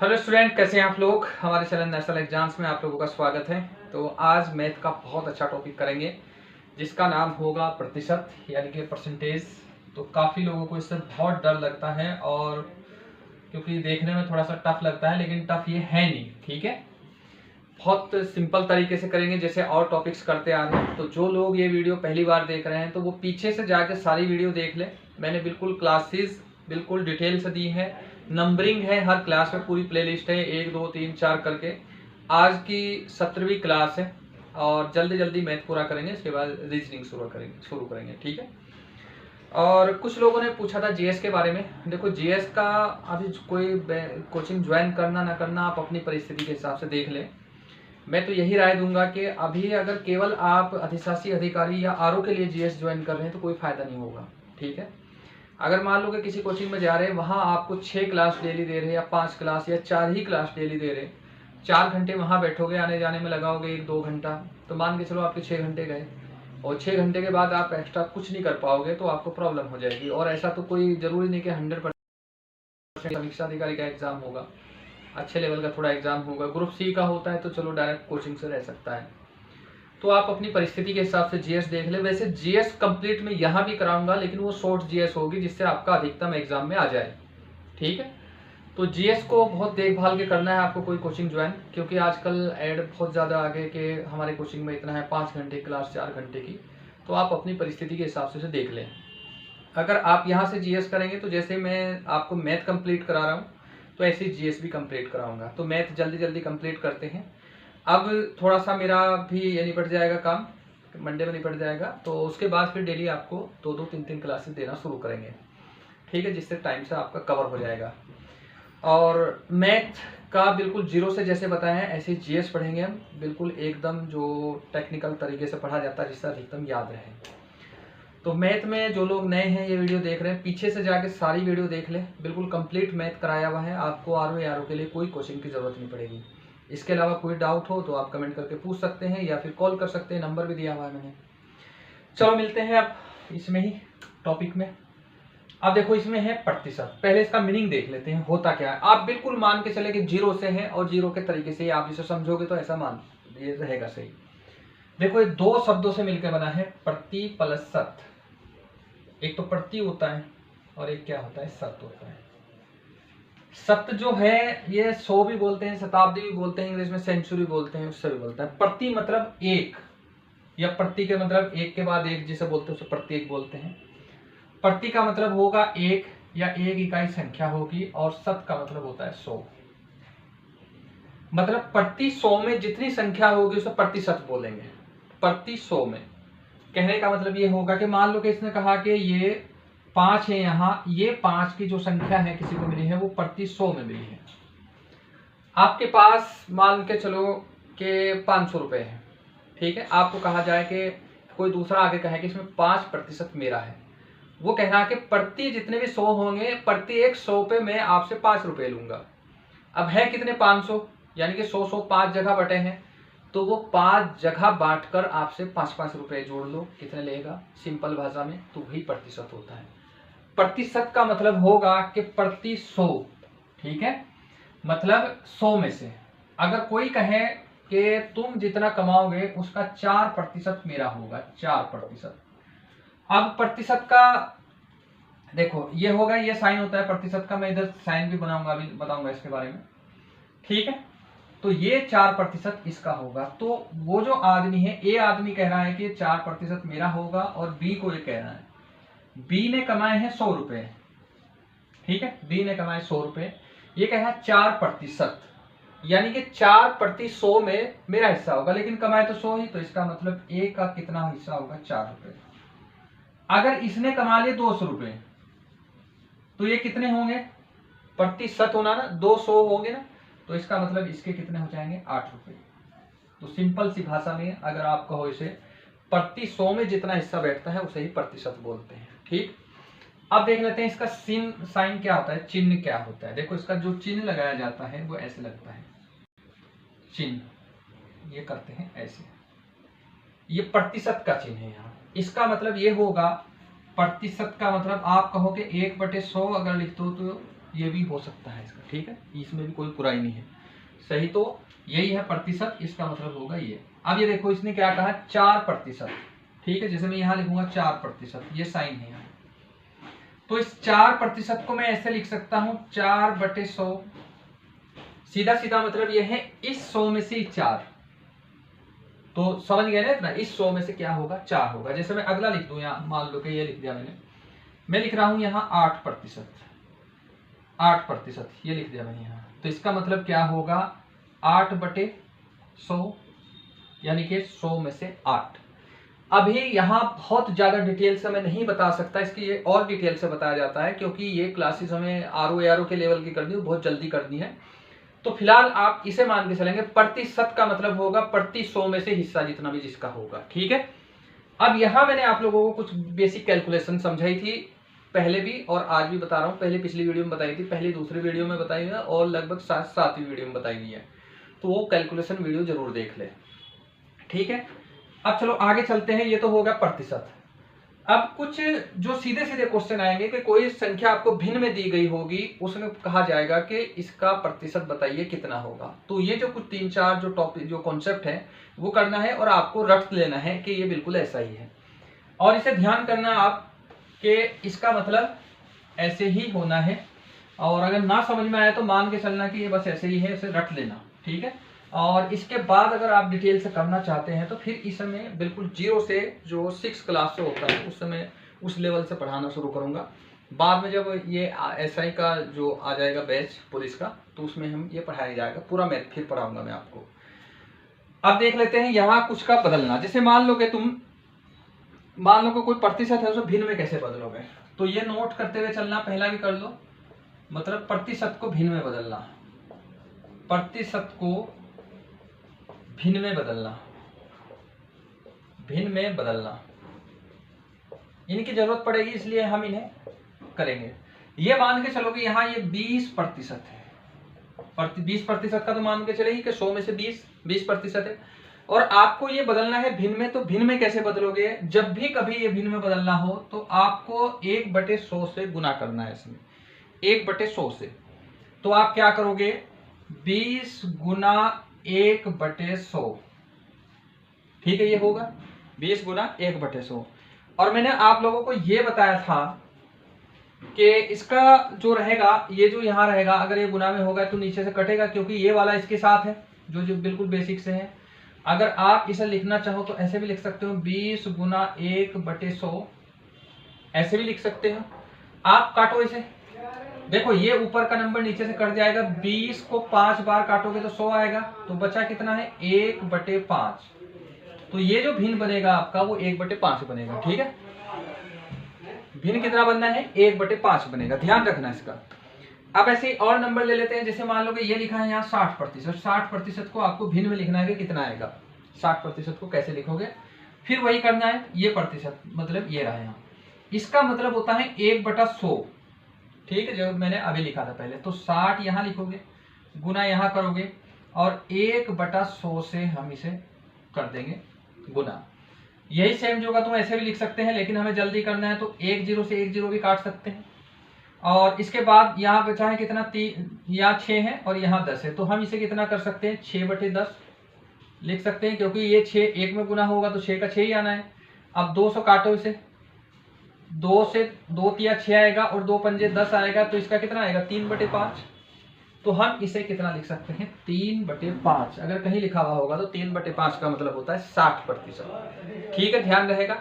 Hello student, कैसे हैं आप लोग। हमारे चैनल नेशनल एग्जाम्स में आप लोगों का स्वागत है। तो आज मैथ का बहुत अच्छा टॉपिक करेंगे जिसका नाम होगा प्रतिशत यानी कि परसेंटेज। तो काफ़ी लोगों को इससे बहुत डर लगता है और क्योंकि देखने में थोड़ा सा टफ लगता है, लेकिन टफ ये है नहीं। ठीक है, बहुत सिंपल तरीके से करेंगे जैसे और टॉपिक्स करते आ रहे हैं। तो जो लोग ये वीडियो पहली बार देख रहे हैं तो वो पीछे से जाके सारी वीडियो देख लें। मैंने बिल्कुल क्लासेस बिल्कुल डिटेल से दी है, नंबरिंग है, हर क्लास में पूरी प्लेलिस्ट है 1 2 3 4 करके। आज की 17वीं क्लास है और जल्दी जल्दी मैथ पूरा करेंगे, इसके बाद रीजनिंग शुरू करेंगे। ठीक है। और कुछ लोगों ने पूछा था जीएस के बारे में। देखो, जीएस का अभी कोई कोचिंग ज्वाइन करना ना करना आप अपनी परिस्थिति के हिसाब से देख लें। मैं तो यही राय दूंगा कि अभी अगर केवल आप अधिशासी अधिकारी या आरओ के लिए जीएस ज्वाइन कर रहे हैं तो कोई फायदा नहीं होगा। ठीक है। अगर मान लो कि किसी कोचिंग में जा रहे हैं, वहाँ आपको 6 क्लास डेली दे रहे हैं या 5 क्लास या 4 ही क्लास डेली दे रहे हैं, 4 घंटे वहाँ बैठोगे, आने जाने में लगाओगे 1 2 घंटा, तो मान के चलो आपके 6 घंटे गए और 6 घंटे के बाद आप एक्स्ट्रा कुछ नहीं कर पाओगे तो आपको प्रॉब्लम हो जाएगी। और ऐसा तो कोई जरूरी नहीं कि 100% समीक्षा अधिकारी का एग्जाम होगा, अच्छे लेवल का थोड़ा एग्जाम होगा। ग्रुप सी का होता है तो चलो डायरेक्ट कोचिंग से रह सकता है। तो आप अपनी परिस्थिति के हिसाब से जीएस देख ले। वैसे जीएस कंप्लीट में यहाँ भी कराऊंगा, लेकिन वो शॉर्ट जीएस होगी जिससे आपका अधिकतम एग्जाम में आ जाए। ठीक है। तो जीएस को बहुत देखभाल के करना है आपको कोई कोचिंग ज्वाइन, क्योंकि आजकल ऐड बहुत ज़्यादा आगे के हमारे कोचिंग में इतना है 5 घंटे क्लास 4 घंटे की। तो आप अपनी परिस्थिति के हिसाब से देख लें। अगर आप यहाँ से जीएस करेंगे तो जैसे मैं आपको मैथ कंप्लीट करा रहा हूँ तो ऐसे ही जीएस भी कंप्लीट कराऊंगा। तो मैथ जल्दी जल्दी कंप्लीट करते हैं। अब थोड़ा सा मेरा भी ये निपट जाएगा काम, मंडे में निपट जाएगा, तो उसके बाद फिर डेली आपको 2 2 3 3 क्लासेस देना शुरू करेंगे। ठीक है, जिससे टाइम से आपका कवर हो जाएगा। और मैथ का बिल्कुल जीरो से जैसे बताया है ऐसे जीएस पढ़ेंगे हम, बिल्कुल एकदम जो टेक्निकल तरीके से पढ़ा जाता है जिससे अधिकतम याद रहे। तो मैथ में जो लोग नए हैं ये वीडियो देख रहे हैं, पीछे से जाके सारी वीडियो देख लें। बिल्कुल कंप्लीट मैथ कराया हुआ है, आपको आरओ के लिए कोई कोचिंग की जरूरत नहीं पड़ेगी। इसके अलावा कोई डाउट हो तो आप कमेंट करके पूछ सकते हैं या फिर कॉल कर सकते हैं, नंबर भी दिया हुआ है मैंने। चलो मिलते हैं अब इसमें ही टॉपिक में। अब देखो, इसमें है प्रतिशत। पहले इसका मीनिंग देख लेते हैं होता क्या है। आप बिल्कुल मान के चले कि जीरो से है और जीरो के तरीके से आप इसे समझोगे तो ऐसा मान ये रहेगा सही। देखो, ये 2 शब्दों से मिलकर बना है, प्रति प्लस सत। एक तो प्रति होता है और एक क्या होता है, सत होता है। सत जो है ये 100 भी बोलते हैं, शताब्दी भी बोलते हैं, इंग्लिश में सेंचुरी बोलते हैं, उससे भी बोलते हैं। प्रति मतलब एक, या प्रति के मतलब एक के बाद एक जिसे बोलते हैं उसे प्रत्येक बोलते हैं। प्रति का मतलब होगा एक या एक इकाई संख्या होगी, और सत का मतलब होता है 100। मतलब प्रति 100 में जितनी संख्या होगी उसे प्रतिशत बोलेंगे। प्रति 100 में कहने का मतलब ये होगा कि मान लो कि इसने कहा कि ये 5 है, यहाँ ये 5 की जो संख्या है किसी को मिली है वो प्रति 100 में मिली है। आपके पास मान के चलो कि 500 रुपए है। ठीक है, आपको कहा जाए कि कोई दूसरा आगे कहे कि इसमें 5% मेरा है, वो कह रहा है कि प्रति जितने भी 100 होंगे प्रति एक 100 पे मैं आपसे 5 रुपए लूंगा। अब है कितने 500, यानी कि 100 100 5 जगह बटे हैं, तो वो 5 जगह बांटकर आपसे 5 रुपए जोड़ लो, कितने लेगा सिंपल भाषा में, तो वही प्रतिशत होता है। प्रतिशत का मतलब होगा कि प्रति 100। ठीक है, मतलब 100 में से अगर कोई कहे कि तुम जितना कमाओगे उसका 4% मेरा होगा, 4%। अब प्रतिशत का देखो ये होगा, ये साइन होता है प्रतिशत का, मैं इधर साइन भी बनाऊंगा, अभी बताऊंगा इसके बारे में। ठीक है, तो ये 4% इसका होगा। तो वो जो आदमी है, ए आदमी कह रहा है कि 4% मेरा होगा, और बी को ये कह रहा है, बी ने कमाए हैं 100 रुपए। ठीक है, बी ने कमाए 100 रुपए, ये कह रहा है 4%, यानी कि 4/100 में मेरा हिस्सा होगा, लेकिन कमाए तो 100 ही, तो इसका मतलब ए का कितना हिस्सा होगा, 4 रुपए। अगर इसने कमा लिए 200 रुपए तो ये कितने होंगे, प्रतिशत होना ना, 200 होंगे ना, तो इसका मतलब इसके कितने हो जाएंगे, 8 रुपए। तो सिंपल सी भाषा में अगर आप कहो इसे, प्रति 100 में जितना हिस्सा बैठता है उसे ही प्रतिशत बोलते हैं। ठीक, अब देख लेते हैं इसका साइन क्या होता है, चिन्ह क्या होता है। देखो, इसका जो चिन्ह लगाया जाता है वो ऐसे लगता है, चिन्ह ये करते हैं ऐसे, ये प्रतिशत का चिन्ह है यहाँ। इसका मतलब ये होगा, प्रतिशत का मतलब आप कहो कि 1/100 अगर लिख दो तो ये भी हो सकता है इसका, ठीक है, इसमें भी कोई बुराई नहीं है। सही तो यही है प्रतिशत, इसका मतलब होगा ये। अब ये देखो इसने क्या कहा 4%, ठीक है, जैसे मैं यहाँ लिखूंगा 4%, ये साइन है यहाँ। तो इस 4% को मैं ऐसे लिख सकता हूं 4/100, सीधा सीधा मतलब ये है इस 100 में से 4, तो समझ गए ना इतना, इस 100 में से क्या होगा 4 होगा। जैसे मैं अगला लिख दूं यहाँ, मान लो कि ये लिख दिया मैंने, मैं लिख रहा हूं यहाँ 8%, 8% ये लिख दिया मैंने यहाँ, तो इसका मतलब क्या होगा 8/100, यानी कि 100 में से 8। अभी यहाँ बहुत ज़्यादा डिटेल से मैं नहीं बता सकता, इसकी ये और डिटेल से बताया जाता है, क्योंकि ये क्लासेस हमें आरओ के लेवल की करनी है, बहुत जल्दी करनी है। तो फिलहाल आप इसे मान के चलेंगे, प्रतिशत का मतलब होगा प्रति 100 में से हिस्सा जितना भी जिसका होगा, ठीक है। अब यहाँ मैंने आप लोगों को कुछ बेसिक कैलकुलेशन समझाई थी पहले भी, और आज भी बता रहा हूँ। पहले पिछली वीडियो में बताई थी, पहली दूसरी वीडियो में बताई है, और लगभग 7वीं वीडियो में बताई हुई है, तो वो कैलकुलेशन वीडियो जरूर देख ले, ठीक है। अब चलो आगे चलते हैं, ये तो होगा प्रतिशत। अब कुछ जो सीधे सीधे क्वेश्चन आएंगे कि कोई संख्या आपको भिन्न में दी गई होगी, उसमें कहा जाएगा कि इसका प्रतिशत बताइए कितना होगा। तो ये जो कुछ 3-4 जो टॉपिक जो कॉन्सेप्ट है वो करना है, और आपको रट लेना है कि ये बिल्कुल ऐसा ही है, और इसे ध्यान करना आप कि इसका मतलब ऐसे ही होना है, और अगर ना समझ में आया तो मान के चलना कि ये बस ऐसे ही है, इसे रट लेना, ठीक है। और इसके बाद अगर आप डिटेल से करना चाहते हैं तो फिर इस समय बिल्कुल 0 से जो 6 क्लास से होता है उस समय उस लेवल से पढ़ाना शुरू करूंगा। बाद में जब ये एसआई का जो आ जाएगा बैच पुलिस का, तो उसमें हम ये पढ़ाया जाएगा, पूरा मैथ फिर पढ़ाऊंगा मैं आपको। अब देख लेते हैं यहाँ कुछ का बदलना। जैसे मान लो कि कोई प्रतिशत है, उसे भिन्न में कैसे बदलोगे, तो ये नोट करते हुए चलना, पहला भी कर लो, मतलब प्रतिशत को भिन्न में बदलना, प्रतिशत को भिन्न में बदलना, भिन्न में बदलना, इनकी जरूरत पड़ेगी इसलिए हम इन्हें करेंगे। ये मान के चलो कि यहाँ ये 20% है, 20% का तो मान के चलेगी कि 100 में से 20% है, और आपको ये बदलना है भिन्न में। तो भिन्न में कैसे बदलोगे, जब भी कभी ये भिन्न में बदलना हो तो आपको 1/100 से गुना करना है, इसमें 1/100 से। तो आप क्या करोगे, 20 गुना 1/100, ठीक है, ये होगा 20 गुना 1/100। और मैंने आप लोगों को ये बताया था कि इसका जो रहेगा, ये जो यहाँ रहेगा, अगर ये गुना में होगा तो नीचे से कटेगा, क्योंकि ये वाला इसके साथ है, जो बिल्कुल बेसिक से है। अगर आप इसे लिखना चाहो तो ऐसे भी लिख सकते हो, 20 गुना 1/100, ऐसे भी लिख सकते हो। आप काटो इसे, देखो ये ऊपर का नंबर नीचे से कट जाएगा, 20 को 5 बार काटोगे तो 100 आएगा, तो बचा कितना है 1/5। तो ये जो भिन्न बनेगा आपका वो 1/5 बनेगा, ठीक है। भिन्न कितना बनना है, 1/5 बनेगा, ध्यान रखना इसका। अब ऐसे और नंबर ले लेते हैं, जैसे मान लो कि ये लिखा है यहाँ 60%, 60% को आपको भिन्न में लिखना है कि कितना आएगा, 60% को कैसे लिखोगे, फिर वही करना है। ये प्रतिशत मतलब ये रहा यहाँ, इसका मतलब होता है 1/100, ठीक है, जो मैंने अभी लिखा था पहले। तो 60 यहाँ लिखोगे, गुना यहाँ करोगे, और 1/100 से हम इसे कर देंगे गुना। यही सेम जो होगा तुम ऐसे भी लिख सकते हैं, लेकिन हमें जल्दी करना है तो 1 0 से 1 0 भी काट सकते हैं। और इसके बाद यहाँ बचा है कितना, 3, यहाँ 6 है और यहाँ 10 है, तो हम इसे कितना कर सकते हैं, 6/10 लिख सकते हैं, क्योंकि ये 6 1 में गुना होगा तो 6 का 6 ही आना है। अब 2 से काटो इसे, 2 से 2 तिया 6 आएगा, और 2 पंजे 10 आएगा, तो इसका कितना आएगा 3/5। तो हम इसे कितना लिख सकते हैं, 3/5। अगर कहीं लिखा हुआ होगा तो 3/5 का मतलब होता है 60%, ठीक है, ध्यान रहेगा।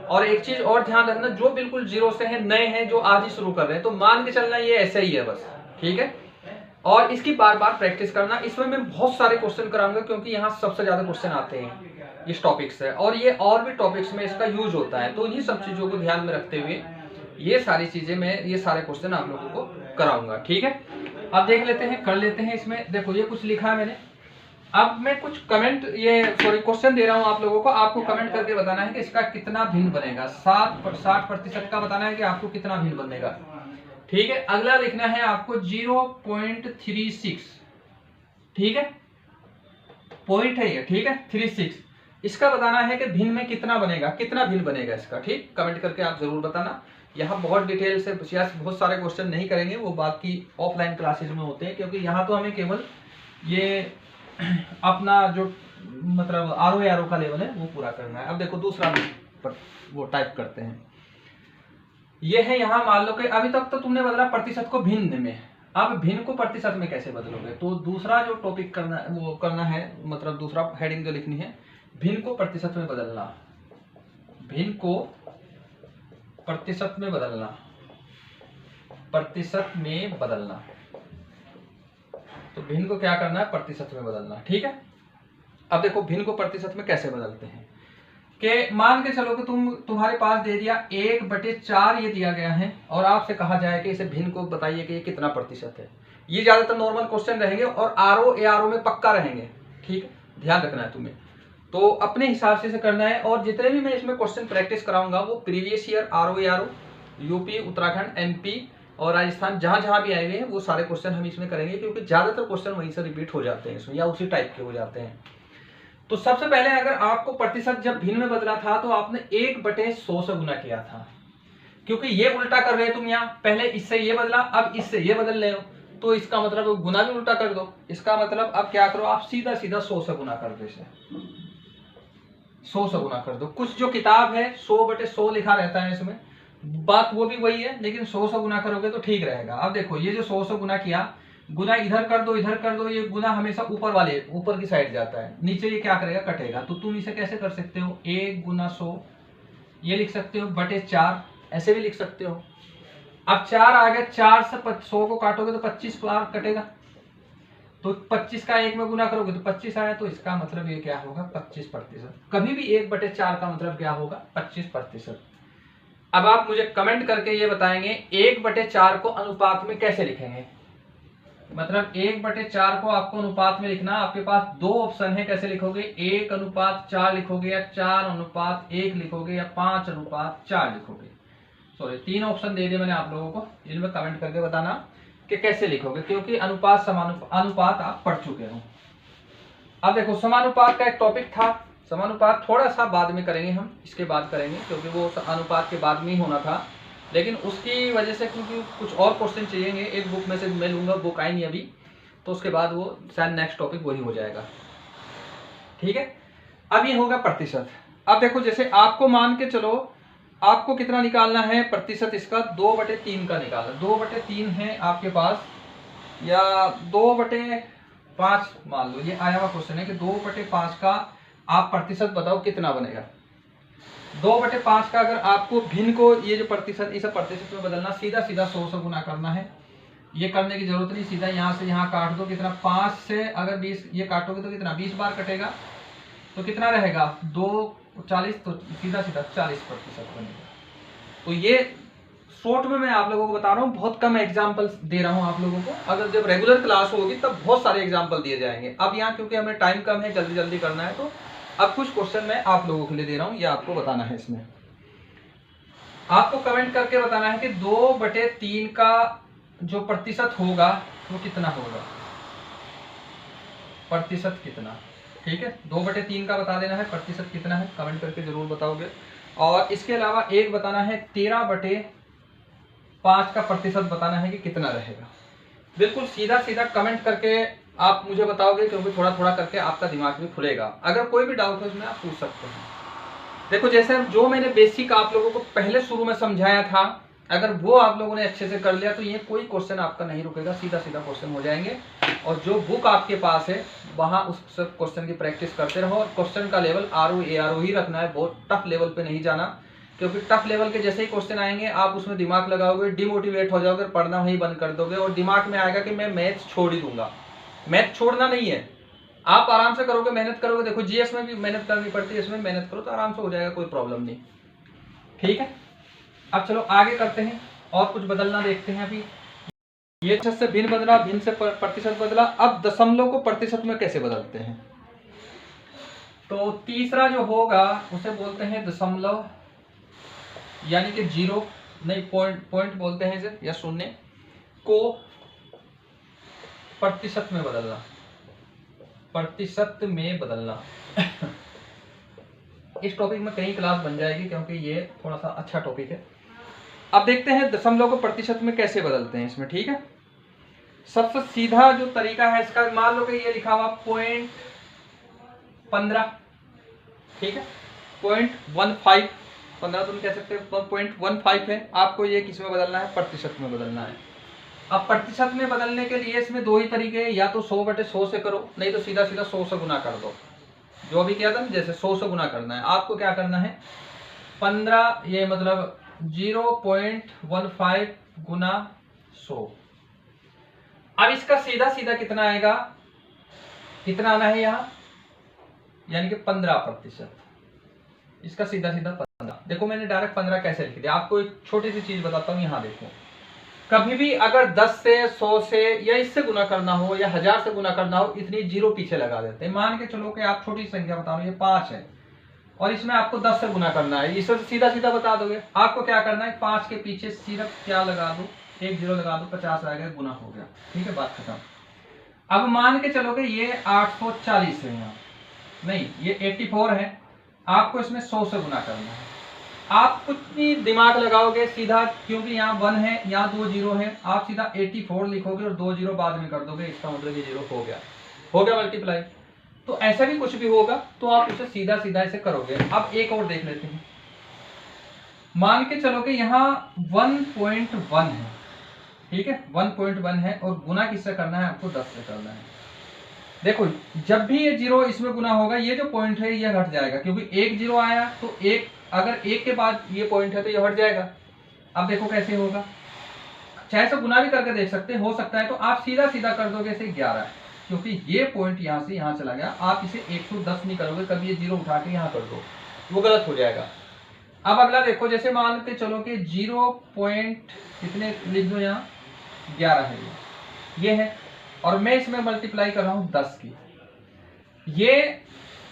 और एक चीज और ध्यान रखना, जो बिल्कुल 0 से है, नए हैं, जो आज ही शुरू कर रहे हैं, तो मान के चलना ये ऐसा ही है बस, ठीक है। और इसकी बार बार प्रैक्टिस करना। इसमें मैं बहुत सारे क्वेश्चन कराऊंगा, क्योंकि यहाँ सबसे ज्यादा क्वेश्चन आते हैं इस टॉपिक से, और ये और भी टॉपिक्स में इसका यूज होता है। तो इन्हीं सब चीजों को ध्यान में रखते हुए ये सारी चीजें मैं, ये सारे क्वेश्चन आप लोगों को कराऊंगा, ठीक है। अब देख लेते हैं, कर लेते हैं। इसमें देखो ये कुछ लिखा है मैंने, अब मैं कुछ कमेंट, ये सॉरी क्वेश्चन दे रहा हूं आप लोगों को, आपको कमेंट करके बताना है कि इसका कितना भिन्न बनेगा। 60% का बताना है कि आपको कितना भिन्न बनेगा, ठीक है। अगला लिखना है आपको 0.36, ठीक है, पॉइंट है ये, ठीक है, 36। इसका बताना है कि भिन्न में कितना बनेगा, कितना भिन्न बनेगा इसका, ठीक। कमेंट करके आप जरूर बताना, यहाँ बहुत डिटेल से बहुत सारे क्वेश्चन नहीं करेंगे, वो बाकी ऑफलाइन क्लासेज में होते हैं, क्योंकि यहाँ तो हमें केवल ये अपना जो मतलब आर ओ का लेवल है वो पूरा करना है। अब देखो दूसरा पर वो टाइप करते हैं, ये है यहाँ मान लो कि अभी तक तो तुमने बदला प्रतिशत को भिन्न में, अब भिन्न को प्रतिशत में कैसे बदलोगे। तो दूसरा जो टॉपिक करना वो करना है, मतलब दूसरा हेडिंग जो लिखनी है, भिन्न को प्रतिशत में बदलना, भिन्न को प्रतिशत में बदलना, प्रतिशत में बदलना। तो भिन्न को क्या करना है, प्रतिशत में बदलना। ठीक है, अब देखो भिन्न को प्रतिशत में कैसे बदलते हैं कि मान के चलो कि तुम्हारे पास दे दिया 1/4 ये दिया गया है, और आपसे कहा जाए कि इसे भिन्न को बताइए कि ये कितना प्रतिशत है। ये ज्यादातर नॉर्मल क्वेश्चन रहेंगे और आर ओ में पक्का रहेंगे। ठीक है, ध्यान रखना है तुम्हें, तो अपने हिसाब से इसे करना है। और जितने भी मैं इसमें क्वेश्चन प्रैक्टिस कराऊंगा वो previous year R O UP, Uttarakhand, MP और राजस्थान जहां जहां भी आए हुए हैं वो सारे क्वेश्चन हम इसमें करेंगे, क्योंकि ज्यादातर क्वेश्चन वहीं से रिपीट हो जाते हैं इसमें, या उसी टाइप के हो जाते हैं। तो सबसे पहले अगर आपको प्रतिशत जब भिन्न में बदला था तो आपने 1/100 से गुना किया था, क्योंकि ये उल्टा कर रहे हो तुम यहाँ, पहले इससे ये बदला अब इससे ये बदल रहे हो, तो इसका मतलब गुना भी उल्टा कर दो। इसका मतलब अब क्या करो, आप सीधा सीधा 100 से गुना कर दो, इसे 100 से गुना कर दो। कुछ जो किताब है 100/100 लिखा रहता है इसमें, बात वो भी वही है, लेकिन 100 से गुना करोगे तो ठीक रहेगा। अब देखो ये जो 100 से गुना किया, गुना इधर कर दो इधर कर दो, ये गुना हमेशा ऊपर की साइड जाता है, नीचे ये क्या करेगा, कटेगा। तो तुम इसे कैसे कर सकते हो, 1 × 100 ये लिख सकते हो, /4 ऐसे भी लिख सकते हो। अब 4 आ गया, 4 से 100 को काटोगे तो 25 बार कटेगा, तो 25 का 1 में गुना करोगे तो 25 आया, तो इसका मतलब ये क्या होगा, 25%। कभी भी 1/4 का मतलब क्या होगा, 25%। अब आप मुझे कमेंट करके ये बताएंगे 1/4 को अनुपात में कैसे लिखेंगे। मतलब 1/4 को आपको अनुपात में लिखना, आपके पास 2 ऑप्शन है, कैसे लिखोगे, 1:4 लिखोगे या 4:1 लिखोगे या 5:4 लिखोगे। सॉरी 3 ऑप्शन दे दिए मैंने आप लोगों को, इनमें कमेंट करके बताना कि कैसे लिखोगे, क्योंकि अनुपात आप पढ़ चुके हो। अब देखो समानुपात का एक टॉपिक था, समानुपात थोड़ा सा बाद में करेंगे हम, इसके बाद करेंगे, क्योंकि वो अनुपात के बाद में ही होना था, लेकिन उसकी वजह से क्योंकि कुछ और क्वेश्चन चाहिए, एक बुक में से मैं लूंगा, बुक आई नहीं अभी, तो उसके बाद वो शायद नेक्स्ट टॉपिक वही हो जाएगा। ठीक है, अब ये होगा प्रतिशत। अब देखो जैसे आपको मान के चलो, आपको कितना निकालना है प्रतिशत, इसका 2/3 का निकालना, 2/3 है आपके पास, या 2/5 मान लो, ये आया हुआ क्वेश्चन है कि 2/5 का आप प्रतिशत बताओ कितना बनेगा। 2/5 का अगर आपको भिन्न को ये जो प्रतिशत, इसे प्रतिशत में बदलना, सीधा सीधा 100 से गुना करना है, ये करने की जरूरत नहीं, सीधा यहाँ से यहाँ काट दो, कितना 5 से अगर 20 ये काटोगे तो कितना 20 बार कटेगा, तो कितना रहेगा 240, तो सीधा सीधा 40% बनेगा। तो ये शॉर्ट में मैं आप लोगों को बता रहा हूँ, बहुत कम एग्जाम्पल दे रहा हूँ आप लोगों को, अगर जब रेगुलर क्लास होगी तब बहुत सारे एग्जाम्पल दिए जाएंगे। अब यहाँ क्योंकि हमें टाइम कम है, जल्दी जल्दी करना है, तो अब कुछ क्वेश्चन मैं आप लोगों के लिए दे रहा हूं, ये आपको बताना है। इसमें आपको कमेंट करके बताना है कि 2/3 का जो प्रतिशत होगा वो कितना होगा, प्रतिशत कितना। ठीक है, 2/3 का बता देना है, प्रतिशत कितना है कमेंट करके जरूर बताओगे। और इसके अलावा एक बताना है 13/5 का प्रतिशत बताना है कि कितना रहेगा। बिल्कुल सीधा सीधा कमेंट करके आप मुझे बताओगे, क्योंकि थोड़ा थोड़ा करके आपका दिमाग भी खुलेगा। अगर कोई भी डाउट है उसमें आप पूछ सकते हैं। देखो जैसे जो मैंने बेसिक आप लोगों को पहले शुरू में समझाया था, अगर वो आप लोगों ने अच्छे से कर लिया तो ये कोई क्वेश्चन आपका नहीं रुकेगा, सीधा सीधा क्वेश्चन हो जाएंगे। और जो बुक आपके पास है वहां उस सब क्वेश्चन की प्रैक्टिस करते रहो, और क्वेश्चन का लेवल RO ही रखना है, बहुत टफ लेवल पे नहीं जाना, क्योंकि टफ लेवल के जैसे ही क्वेश्चन आएंगे आप उसमें दिमाग लगाओगे, डिमोटिवेट हो जाओगे, पढ़ना वहीं बंद कर दोगे, और दिमाग में आएगा कि मैं मैथ्स छोड़ ही दूंगा। मैथ छोड़ना नहीं है, आप आराम से करोगे, मेहनत करोगे। देखो जीएस में भी मेहनत करनी पड़ती है, इसमें मेहनत करो तो आराम से हो जाएगा, कोई प्रॉब्लम नहीं। ठीक है, अब चलो आगे करते हैं और कुछ बदलना देखते हैं। अभी ये से भिन्न बदला, भिन्न से प्रतिशत बदला, अब दशमलव को प्रतिशत में कैसे बदलते हैं। तो तीसरा जो होगा उसे बोलते हैं दशमलव, यानी कि 0 नहीं, पॉइंट बोलते हैं इसे, या शून्य को प्रतिशत में बदलना, प्रतिशत में बदलना। इस टॉपिक में कई क्लास बन जाएगी, क्योंकि ये थोड़ा सा अच्छा टॉपिक है। अब देखते हैं दशमलव को प्रतिशत में कैसे बदलते हैं इसमें, ठीक है। सबसे सीधा जो तरीका है इसका, मान लो कि ये लिखा हुआ 0.15, ठीक है, 0.15, 15 तुम कह सकते हो 0.15 है। आपको ये किस में बदलना है, प्रतिशत में बदलना है। अब प्रतिशत में बदलने के लिए इसमें दो ही तरीके हैं, या तो 100/100 से करो, नहीं तो सीधा सीधा 100 से गुना कर दो। जो अभी किया था ना, जैसे 100 से गुना करना है। आपको क्या करना है, 15 ये मतलब 0.15 गुना 100। अब इसका सीधा सीधा कितना आएगा, कितना आना है यहाँ, यानी कि 15%। इसका सीधा सीधा 15। देखो मैंने डायरेक्ट 15 कैसे लिख दिया। आपको एक छोटी सी चीज बताता हूँ, यहाँ देखो, कभी भी अगर 10 से 100 से या इससे गुना करना हो या 1000 से गुना करना हो, इतनी जीरो पीछे लगा देते हैं। मान के चलो कि आप छोटी संख्या बता रहे हो, ये 5 है और इसमें आपको 10 से गुना करना है, इससे सीधा सीधा बता दोगे। आपको क्या करना है, 5 के पीछे सिर्फ क्या लगा दो, 1 0 लगा दो, 50 आ गया, गुना हो गया, ठीक है, बात खत्म। अब मान के चलो कि ये 840 है, यहाँ नहीं ये 84 है, आपको इसमें 100 से गुना करना है। आप कुछ भी दिमाग लगाओगे सीधा, क्योंकि यहाँ 1 है, यहाँ 2 0 है, आप सीधा 84 लिखोगे और 2 0 बाद में कर दोगे, इसका मतलब ये 0 हो गया मल्टीप्लाई। तो ऐसा भी कुछ भी होगा तो आप उसे सीधा सीधा ऐसे करोगे। अब एक और देख लेते हैं, मान के चलो कि यहाँ 1.1 है, ठीक है, 1.1 है और गुना किससे करना है, आपको 10 से करना है। देखो जब भी ये 0 इसमें गुना होगा, ये जो पॉइंट है ये हट जाएगा, क्योंकि 1 0 आया तो एक, अगर 1 के बाद ये पॉइंट है तो ये हट जाएगा। अब देखो कैसे होगा, चाहे तो गुना भी करके देख सकते हैं, हो सकता है तो आप सीधा सीधा कर दोगे इसे 11, क्योंकि ये पॉइंट यहाँ से यहाँ चला गया। आप इसे 110 नहीं करोगे, कभी ये 0 उठा के यहाँ कर दो, वो गलत हो जाएगा। अब अगला देखो, जैसे मानते चलो कि 0 पॉइंट कितने लिख दो, यहाँ 11 है, ये है, और मैं इसमें मल्टीप्लाई कर रहा हूँ 10 की। ये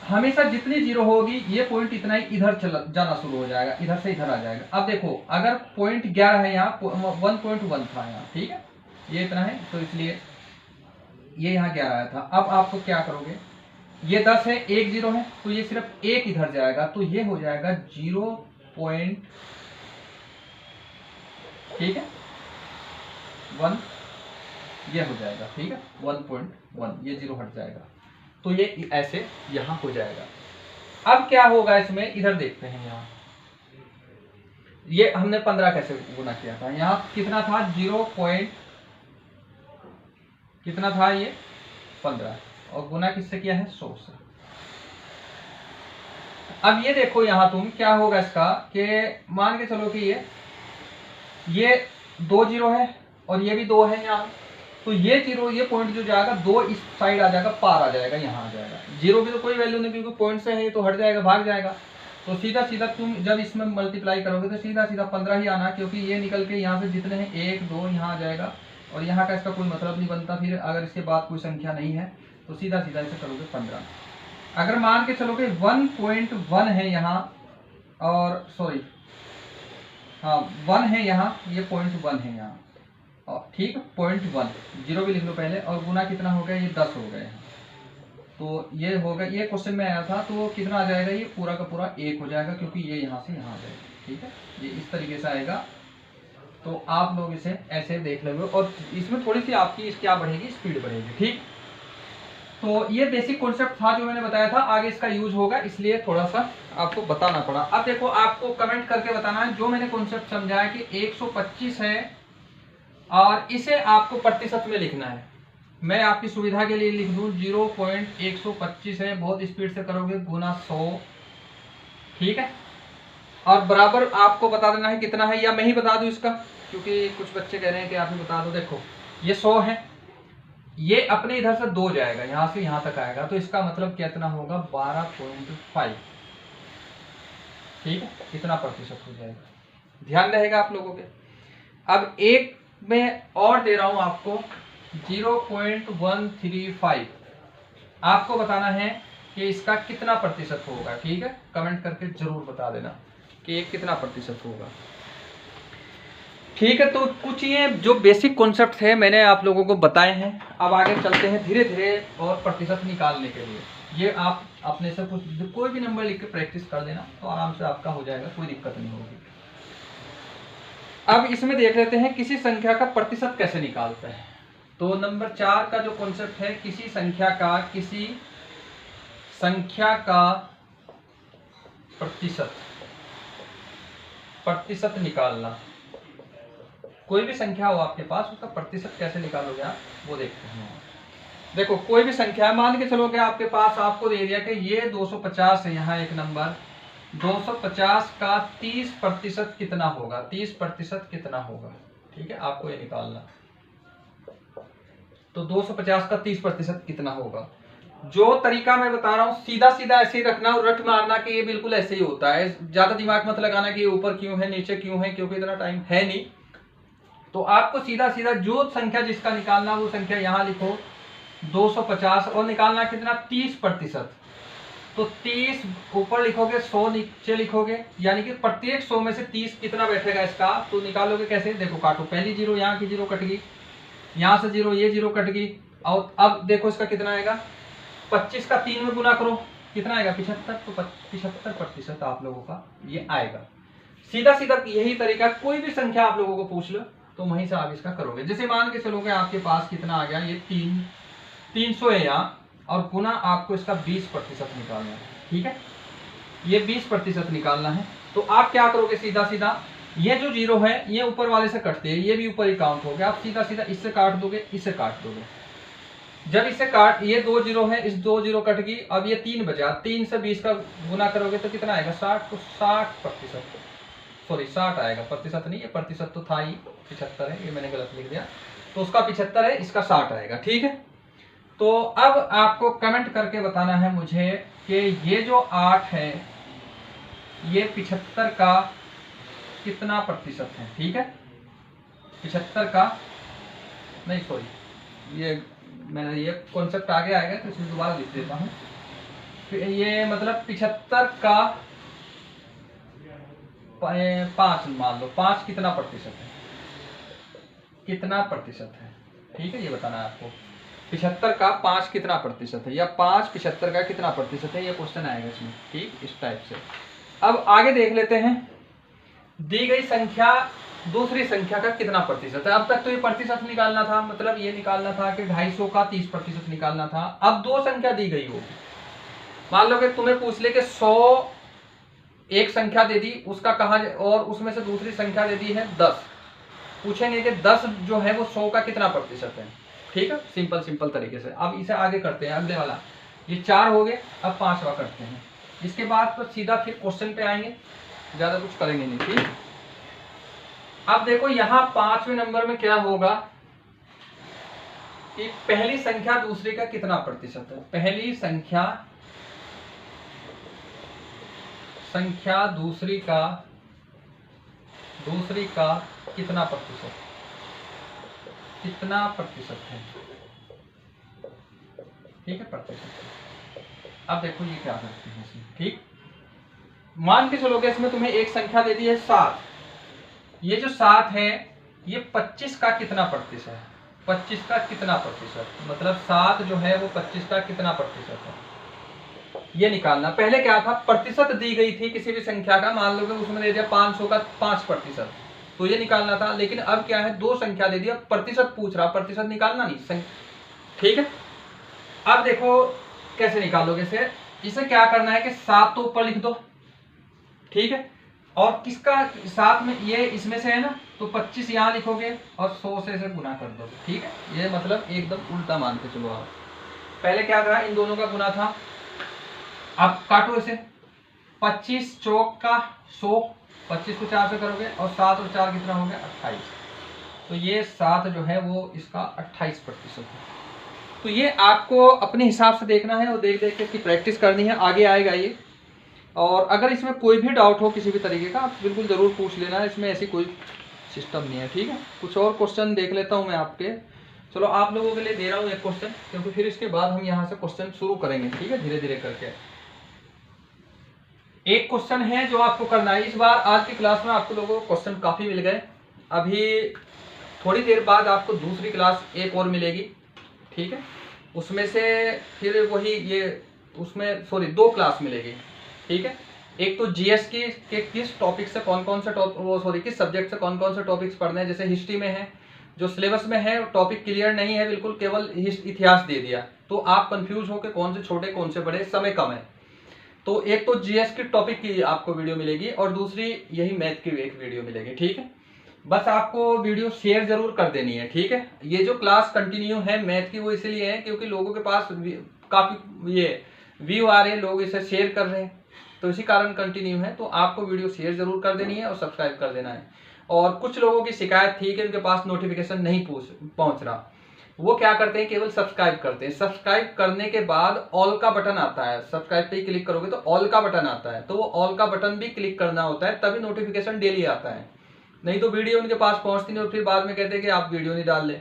हमेशा जितनी 0 होगी ये पॉइंट इतना ही इधर जाना शुरू हो जाएगा, इधर से इधर आ जाएगा। अब देखो अगर पॉइंट 11 है, यहाँ 1.1 था यहाँ, ठीक है, ये इतना है तो इसलिए ये यहाँ 11 आया था। अब आपको क्या करोगे, ये 10 है, 1 0 है, तो ये सिर्फ 1 इधर जाएगा, तो ये हो जाएगा 0 पॉइंट, ठीक है, 1, ये हो जाएगा, ठीक है, 1.1, ये 0 हट जाएगा, तो ये ऐसे यहां हो जाएगा। अब क्या होगा इसमें, इधर देखते हैं, यहाँ ये हमने 15 कैसे गुना किया था, यहाँ कितना था, 0 पॉइंट कितना था, ये 15, और गुना किससे किया है, 100 से। अब ये देखो यहाँ तुम क्या होगा इसका, कि मान के चलो कि ये 2 0 है और ये भी 2 है यहाँ, तो ये 0, ये पॉइंट जो जाएगा 2 इस साइड आ जाएगा, पार आ जाएगा, यहाँ आ जाएगा। 0 की तो कोई वैल्यू नहीं, क्योंकि पॉइंट से है तो हट जाएगा, भाग जाएगा। तो सीधा सीधा तुम जब इसमें मल्टीप्लाई करोगे तो सीधा सीधा 15 ही आना, क्योंकि ये निकल के यहाँ से जितने हैं 1 2 यहाँ आ जाएगा, और यहाँ का इसका कोई मतलब नहीं बनता। फिर अगर इसके बाद कोई संख्या नहीं है तो सीधा सीधा इसे करोगे 15। अगर मान के चलो कि 1.1 है यहाँ, और सॉरी हाँ 1 है यहाँ, ये 0.1 है यहाँ, और ठीक है 0.1, 0 भी लिख लो पहले, और गुना कितना हो गया, ये 10 हो गए। तो ये होगा, ये क्वेश्चन में आया था, तो कितना आ जाएगा, ये पूरा का पूरा 1 हो जाएगा, क्योंकि ये यहाँ से यहाँ आ जाएगा, ठीक है, ये इस तरीके से आएगा। तो आप लोग इसे ऐसे देख लोगे, और इसमें थोड़ी सी आपकी क्या बढ़ेगी, स्पीड बढ़ेगी, ठीक। तो ये बेसिक कॉन्सेप्ट था जो मैंने बताया था, आगे इसका यूज होगा, इसलिए थोड़ा सा आपको बताना पड़ा। अब देखो आपको कमेंट करके बताना है जो मैंने कॉन्सेप्ट समझाया कि 125 है और इसे आपको प्रतिशत में लिखना है। मैं आपकी सुविधा के लिए लिख दूं 0.125 है, बहुत स्पीड से करोगे, गुना 100, ठीक है, और बराबर आपको बता देना है कितना है, या मैं ही बता दूं इसका, क्योंकि कुछ बच्चे कह रहे हैं कि आप ही बता दो। देखो ये 100 है, ये अपने इधर से 2 जाएगा, यहां से यहां तक आएगा, तो इसका मतलब कितना होगा, 12.5, ठीक है, इतना प्रतिशत हो जाएगा, ध्यान रहेगा आप लोगों के। अब एक मैं और दे रहा हूं आपको 0.135, आपको बताना है कि इसका कितना प्रतिशत होगा, ठीक है, कमेंट करके जरूर बता देना कि ये कितना प्रतिशत होगा, ठीक है। तो कुछ ये जो बेसिक कॉन्सेप्ट है मैंने आप लोगों को बताए हैं। अब आगे चलते हैं धीरे धीरे, और प्रतिशत निकालने के लिए ये आप अपने से कुछ कोई भी नंबर लिख के प्रैक्टिस कर देना, तो आराम से आपका हो जाएगा, कोई दिक्कत नहीं होगी। अब इसमें देख लेते हैं किसी संख्या का प्रतिशत कैसे निकालते हैं। तो नंबर 4 का जो कॉन्सेप्ट है, किसी संख्या का प्रतिशत निकालना। कोई भी संख्या हो आपके पास, उसका प्रतिशत कैसे निकालोगे आप, वो देखते हैं। देखो कोई भी संख्या मान के चलोगे आपके पास, आपको दे दिया कि ये 250 है, यहाँ एक नंबर 250 का 30% कितना होगा, 30% कितना होगा, ठीक है, आपको ये निकालना। तो 250 का 30% कितना होगा। जो तरीका मैं बता रहा हूं सीधा सीधा ऐसे ही रखना और रट मारना कि ये बिल्कुल ऐसे ही होता है, ज्यादा दिमाग मत लगाना कि ये ऊपर क्यों है नीचे क्यों है, क्योंकि इतना टाइम है नहीं। तो आपको सीधा सीधा जो संख्या जिसका निकालना वो संख्या यहां लिखो 250 और निकालना कितना 30%। तो 30 ऊपर लिखोगे 100 नीचे लिखोगे, यानी कि प्रत्येक 100 में से 30 कितना बैठेगा इसका, तो निकालोगे कैसे, देखो काटो, पहली जीरो यहाँ की जीरो कट गई, यहाँ से जीरो ये जीरो कट गई, और अब देखो इसका कितना आएगा 25 का 3 में गुना करो कितना आएगा 75। तो 75% आप लोगों का ये आएगा। सीधा सीधा यही तरीका, कोई भी संख्या आप लोगों को पूछ लो तो वहीं से आप इसका करोगे। जैसे मान के चलोगे आपके पास कितना आ गया, ये 300 है यहाँ, और गुना आपको इसका 20% निकालना है, ठीक है, ये 20% निकालना है। तो आप क्या करोगे, सीधा सीधा ये जो जीरो है ये ऊपर वाले से कटते हैं, ये भी ऊपर ही काउंट हो गया, आप सीधा सीधा इससे काट दोगे, इससे काट दोगे। जब इससे काट, ये 2 जीरो है, इस 2 जीरो कट गई, अब ये 3 बचा, 3 से 20 का गुना करोगे तो कितना आएगा 60। तो 60%, सॉरी 60 आएगा, प्रतिशत नहीं, ये प्रतिशत तो था ही, 75 है, ये मैंने गलत लिख दिया। तो उसका 75 है, इसका 60 आएगा, ठीक है। तो अब आपको कमेंट करके बताना है मुझे कि ये जो 8 है ये 75 का कितना प्रतिशत है, ठीक है, 75 का नहीं, सॉरी ये मैंने ये कॉन्सेप्ट आगे आएगा तो इसमें दोबारा लिख देता हूँ। ये मतलब 75 का 5 मान लो, 5 कितना प्रतिशत है, कितना प्रतिशत है, ठीक है, ये बताना है आपको। 75 का 5 कितना प्रतिशत है, या 5 75 का कितना प्रतिशत है, ये क्वेश्चन आएगा इसमें, ठीक, इस टाइप से। अब आगे देख लेते हैं, दी गई संख्या दूसरी संख्या का कितना प्रतिशत है। अब तक तो ये प्रतिशत निकालना था, मतलब ये निकालना था कि 250 का 30% निकालना था। अब दो संख्या दी गई होगी, मान लो कि तुम्हें पूछ ले कि 100 एक संख्या दे दी, उसका कहा, और उसमें से दूसरी संख्या दे दी है 10, पूछेंगे कि 10 जो है वो 100 का कितना प्रतिशत है, ठीक है, सिंपल तरीके से। अब इसे आगे करते हैं, अगले वाला, ये 4 हो गए, अब 5वां करते हैं। इसके बाद तो सीधा फिर क्वेश्चन पे आएंगे, ज्यादा कुछ करेंगे नहीं, ठीक। अब देखो यहाँ 5वें नंबर में क्या होगा कि पहली संख्या दूसरी का कितना प्रतिशत है, पहली संख्या दूसरी का कितना प्रतिशत है, ठीक है, प्रतिशत। अब देखो ये क्या करते हैं इसमें, ठीक, मान के चलोगे इसमें तुम्हें एक संख्या दे दी है 7, ये जो 7 है ये 25 का कितना प्रतिशत है, 25 का कितना प्रतिशत, मतलब 7 जो है वो 25 का कितना प्रतिशत है, ये निकालना। पहले क्या था, प्रतिशत दी गई थी किसी भी संख्या का, मान लो कि उसमें दे दिया 500 का 5%, तो ये निकालना था। लेकिन अब क्या है, दो संख्या दे दिया, प्रतिशत पूछ रहा, प्रतिशत निकालना नहीं, ठीक है। अब देखो कैसे निकालोगे इसे क्या करना है कि 7 तो ऊपर लिख दो, ठीक है, और किसका 7 में ये इसमें से है ना, तो 25 यहाँ लिखोगे और 100 से इसे गुना कर दोगे, ठीक है। ये मतलब एकदम उल्टा मान के चलो आप, पहले क्या था, इन दोनों का गुना था, अब काटो इसे, 25 चौक का 100, 25 को 4 से करोगे, और 7 और 4 कितना हो गया 28, तो ये 7 जो है वो इसका 28% है। तो ये आपको अपने हिसाब से देखना है और देख देख के प्रैक्टिस करनी है, आगे आएगा ये। और अगर इसमें कोई भी डाउट हो किसी भी तरीके का, आप बिल्कुल ज़रूर पूछ लेना, इसमें ऐसी कोई सिस्टम नहीं है, ठीक है। कुछ और क्वेश्चन देख लेता हूँ मैं आपके, चलो आप लोगों के लिए दे रहा हूँ एक क्वेश्चन, क्योंकि फिर इसके बाद हम यहाँ से क्वेश्चन शुरू करेंगे, ठीक है, धीरे धीरे करके। एक क्वेश्चन है जो आपको करना है इस बार, आज की क्लास में आपको लोगों को क्वेश्चन काफ़ी मिल गए, अभी थोड़ी देर बाद आपको दूसरी क्लास एक और मिलेगी, ठीक है, उसमें से फिर वही ये उसमें सॉरी 2 क्लास मिलेगी, ठीक है। एक तो जीएस की के किस टॉपिक से कौन कौन से किस सब्जेक्ट से कौन कौन से टॉपिक्स पढ़ने हैं। जैसे हिस्ट्री में है, जो सिलेबस में है टॉपिक क्लियर नहीं है, बिल्कुल केवल इतिहास दे दिया, तो आप कंफ्यूज हो के कौन से छोटे कौन से बड़े, समय कम है। तो एक तो जीएस की टॉपिक की आपको वीडियो मिलेगी और दूसरी यही मैथ की एक वीडियो मिलेगी, ठीक है। बस आपको वीडियो शेयर जरूर कर देनी है, ठीक है। ये जो क्लास कंटिन्यू है मैथ की वो इसलिए है क्योंकि लोगों के पास काफी ये व्यू आ रहे हैं, लोग इसे शेयर कर रहे हैं, तो इसी कारण कंटिन्यू है। तो आपको वीडियो शेयर जरूर कर देनी है और सब्सक्राइब कर देना है। और कुछ लोगों की शिकायत थी कि उनके पास नोटिफिकेशन नहीं पहुंच रहा, वो क्या करते हैं, केवल सब्सक्राइब करते हैं। सब्सक्राइब करने के बाद ऑल का बटन आता है, सब्सक्राइब पे क्लिक करोगे तो ऑल का बटन आता है, तो वो ऑल का बटन भी क्लिक करना होता है, तभी नोटिफिकेशन डेली आता है। नहीं तो वीडियो उनके पास पहुंचती नहीं और फिर बाद में कहते हैं कि आप वीडियो नहीं डाल ले।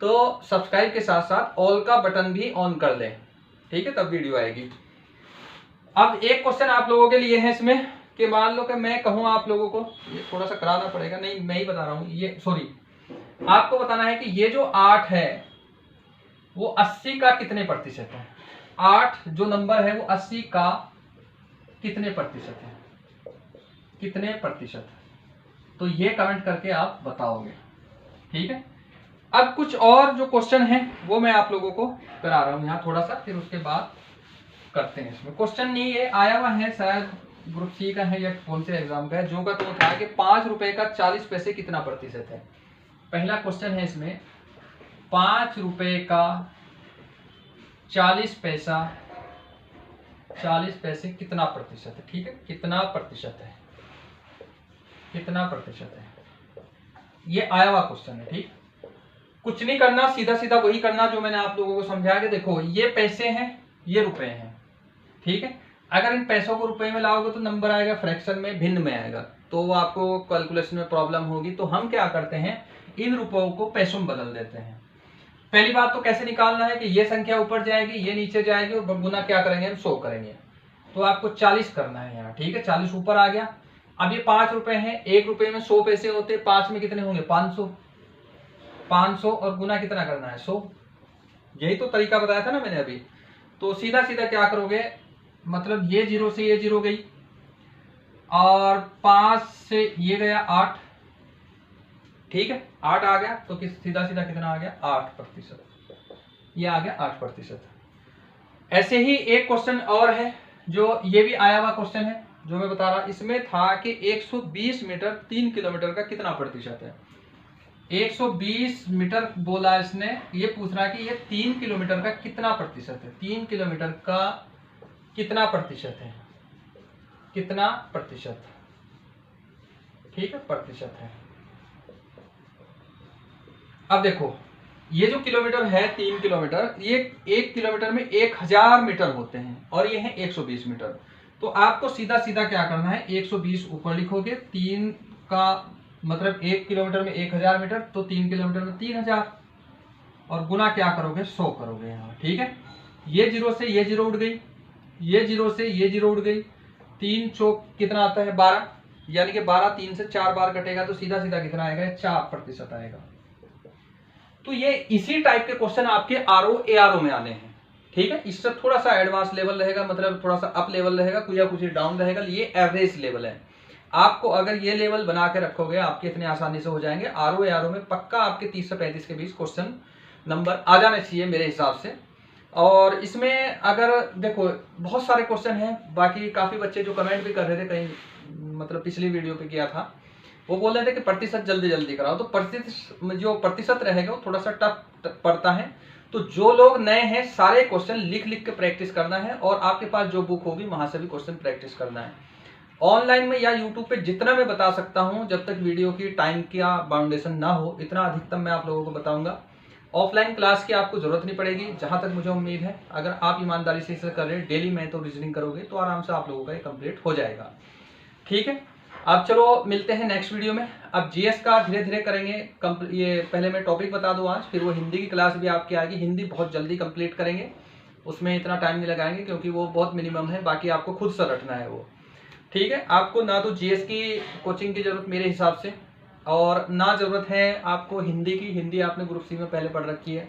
तो सब्सक्राइब के साथ साथ ऑल का बटन भी ऑन कर ले, ठीक है, तब वीडियो आएगी। अब एक क्वेश्चन आप लोगों के लिए है इसमें कि मान लो कि मैं कहूं आप लोगों को, ये थोड़ा सा कराना पड़ेगा, नहीं मैं ही बता रहा हूं, ये सॉरी, आपको बताना है कि ये जो 8 है वो 80 का कितने प्रतिशत है। 8 जो नंबर है वो 80 का कितने प्रतिशत है, कितने प्रतिशत, तो ये कमेंट करके आप बताओगे, ठीक है। अब कुछ और जो क्वेश्चन है वो मैं आप लोगों को करा रहा हूं यहाँ थोड़ा सा, फिर उसके बाद करते हैं। इसमें क्वेश्चन नहीं ये आया हुआ है, शायद ग्रुप सी का है या कौन से एग्जाम का है, जो का तो था कि 5 रुपए का 40 पैसे कितना प्रतिशत है। पहला क्वेश्चन है इसमें, 5 रुपए का 40 पैसे कितना प्रतिशत है, ठीक है, कितना प्रतिशत है, कितना प्रतिशत है, ये आया हुआ क्वेश्चन है, ठीक। कुछ नहीं करना, सीधा सीधा वही करना जो मैंने आप लोगों को समझाया कि देखो ये पैसे हैं, ये रुपए हैं, ठीक है। अगर इन पैसों को रुपए में लाओगे तो नंबर आएगा फ्रैक्शन में, भिन्न में आएगा, तो वो आपको कैलकुलेशन में प्रॉब्लम होगी। तो हम क्या करते हैं, इन रुपयों को पैसों में बदल देते हैं। पहली बात तो कैसे निकालना है कि ये संख्या ऊपर जाएगी, ये नीचे जाएगी और गुना क्या करेंगे हम, 100 करेंगे। तो आपको 40 करना है यहाँ, ठीक है, 40 ऊपर आ गया। अब ये 5 रुपए हैं, 1 रुपए में 100 पैसे होते, 5 में कितने होंगे, 500 और गुना कितना करना है, 100। यही तो तरीका बताया था ना मैंने अभी। तो सीधा सीधा क्या करोगे, मतलब ये 0 से ये 0 गई और 5 से ये गया 8, ठीक है, 8 आ गया, तो सीधा सीधा कितना आ गया, 8%, ये आ गया 8%। ऐसे ही एक क्वेश्चन और है जो ये भी आया हुआ क्वेश्चन है जो मैं बता रहा, इसमें था कि 120 मीटर 3 किलोमीटर का कितना प्रतिशत है। 120 मीटर बोला इसने, ये पूछ रहा है कि ये 3 किलोमीटर का कितना प्रतिशत है, 3 किलोमीटर का कितना प्रतिशत है, कितना प्रतिशत, ठीक है, प्रतिशत है। अब देखो ये जो किलोमीटर है 3 किलोमीटर, ये 1 किलोमीटर में 1000 मीटर होते हैं और ये है 120 मीटर। तो आपको सीधा सीधा क्या करना है, 120 ऊपर लिखोगे, 3 का मतलब 1 किलोमीटर में 1000 मीटर, तो 3 किलोमीटर में 3000 और गुना क्या करोगे, 100 करोगे यहाँ, ठीक है। ये 0 से ये 0 उड़ गई, ये 0 से ये 0 उड़ गई, 3 चौक कितना आता है, 12, यानी कि 12 3 से 4 बार कटेगा तो सीधा सीधा कितना आएगा, 4% आएगा। तो ये इसी टाइप के क्वेश्चन आपके आरओ एआरओ में आने हैं, ठीक है। इससे थोड़ा सा एडवांस लेवल रहेगा, मतलब थोड़ा सा अप लेवल रहेगा, कुछ या कुछ डाउन रहेगा, ये एवरेज लेवल है। आपको अगर ये लेवल बना के रखोगे आपके इतने आसानी से हो जाएंगे। आरओ एआरओ में पक्का आपके 30 से 35 के बीच क्वेश्चन नंबर आ जाने चाहिए मेरे हिसाब से। और इसमें अगर देखो बहुत सारे क्वेश्चन हैं, बाकी काफी बच्चे जो कमेंट भी कर रहे थे कहीं, मतलब पिछली वीडियो पे किया था, वो बोल रहे थे कि प्रतिशत जल्दी जल्दी कराओ, तो प्रतिशत रहेगा वो थोड़ा सा टफ पड़ता है। तो जो लोग नए हैं सारे क्वेश्चन लिख लिख के प्रैक्टिस करना है और आपके पास जो बुक होगी वहां से भी क्वेश्चन प्रैक्टिस करना है। ऑनलाइन में या यूट्यूब पे जितना मैं बता सकता हूं, जब तक वीडियो की टाइम का बाउंडेशन ना हो, इतना अधिकतम मैं आप लोगों को बताऊंगा। ऑफलाइन क्लास की आपको जरूरत नहीं पड़ेगी, जहां तक मुझे उम्मीद है। अगर आप ईमानदारी से इसे कर रहे हैं, डेली में तो रीजनिंग करोगे तो आराम से आप लोगों का ये कंप्लीट हो जाएगा, ठीक है। अब चलो मिलते हैं नेक्स्ट वीडियो में। अब जीएस का धीरे धीरे करेंगे, ये पहले मैं टॉपिक बता दूं आज, फिर वो हिंदी की क्लास भी आपकी आएगी। हिंदी बहुत जल्दी कंप्लीट करेंगे, उसमें इतना टाइम नहीं लगाएंगे क्योंकि वो बहुत मिनिमम है, बाकी आपको खुद से रटना है वो, ठीक है। आपको ना तो जीएस की कोचिंग की जरूरत मेरे हिसाब से, और ना जरूरत है आपको हिंदी की। हिंदी आपने ग्रुप सी में पहले पढ़ रखी है।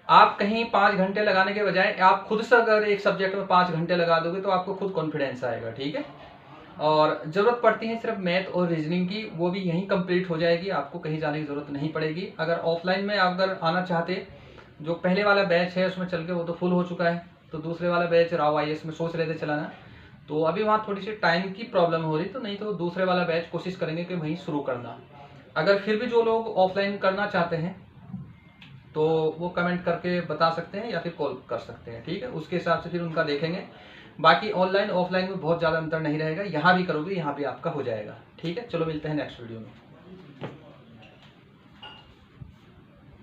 आप कहीं 5 घंटे लगाने के बजाय आप खुद से अगर एक सब्जेक्ट में 5 घंटे लगा दोगे तो आपको खुद कॉन्फिडेंस आएगा, ठीक है। और ज़रूरत पड़ती है सिर्फ मैथ और रीजनिंग की, वो भी यहीं कंप्लीट हो जाएगी, आपको कहीं जाने की ज़रूरत नहीं पड़ेगी। अगर ऑफलाइन में अगर आना चाहते, जो पहले वाला बैच है उसमें चल के वो तो फुल हो चुका है, तो दूसरे वाला बैच राव IAS में सोच रहे थे चलाना, तो अभी वहाँ थोड़ी सी टाइम की प्रॉब्लम हो रही, तो नहीं तो दूसरे वाला बैच कोशिश करेंगे कि वहीं शुरू करना। अगर फिर भी जो लोग ऑफलाइन करना चाहते हैं तो वो कमेंट करके बता सकते हैं या फिर कॉल कर सकते हैं, ठीक है, उसके हिसाब से फिर उनका देखेंगे। बाकी ऑनलाइन ऑफलाइन में बहुत ज़्यादा अंतर नहीं रहेगा, यहाँ भी करोगे यहाँ भी आपका हो जाएगा, ठीक है। चलो मिलते हैं नेक्स्ट वीडियो में।